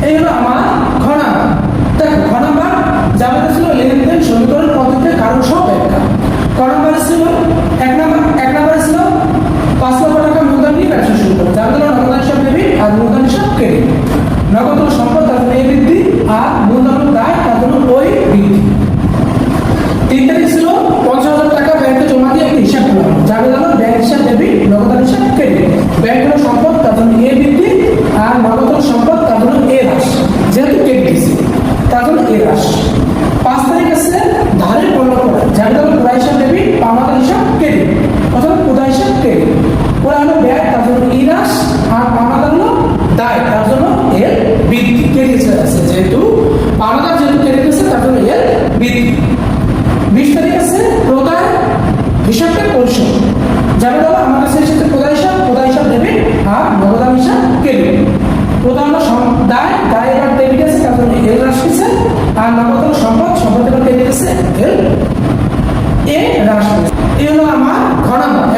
এই হলো আমার ঘ নাম্বার। দেখো ঘ নাম্বার যাবে ছিল লেনদেন সমীকরণ পদ্ধতিতে কারণ সহ ব্যাখ্যা। ক নাম্বারে ছিল এক নাম্বারে ছিল 5 লক্ষ টাকা মূলধন নিয়ে ব্যবসা শুরু করে, যার জন্য নগদ হিসাব ডেবিট আর মূলধন হিসাব ক্রেডিট। নগদ সম্পদ তার জন্য এ বৃদ্ধি আর মূলধন দায় তার জন্য ওই বৃদ্ধি। 3 তারিখ ছিল 50,000 টাকা ব্যাংকে জমা দিয়ে একটি হিসাব করা হলো, যার জন্য ব্যাংক হিসাব ডেবিট, নগদ হিসাব ক্রেডিট। ব্যাংক হলো সম্পদ তার জন্য এ বৃদ্ধি আর নগদ সম্পদ তার জন্য এ হ্রাস, যেহেতু ক্রেডিট তার জন্য এ হ্রাস। 5 তারিখ আছে ধারের পণ্য করা, যার জন্য ক্রয় হিসাব ডেবিট, পাওনাদার হিসাব ক্রেডিট, অথবা উদার হিসাব ক্রেডিট। ওরা হলো ব্যয় তার জন্য ই হ্রাস আর পাওনাদার হলো দায় তার জন্য এর বৃদ্ধি। ক্রেডিট আছে যেহেতু পাওনাদার যেহেতু ক্রেডিট আছে তার জন্য এর বৃদ্ধি। 20 তারিখ আছে প্রদায় হিসাবটা পরিশোধ, যার জন্য আমার কাছে এসেছে প্রদায় হিসাব ডেবিট আর নগদান হিসাব ক্রেডিট। প্রদান দায় এবার ডেবিট আছে তার জন্য এর হ্রাস হয়েছে, আর নগদ সম্পদ এবার ক্রেডিট আছে এর এ হ্রাস হয়েছে। এই হলো আমার ঘ নাম্বার।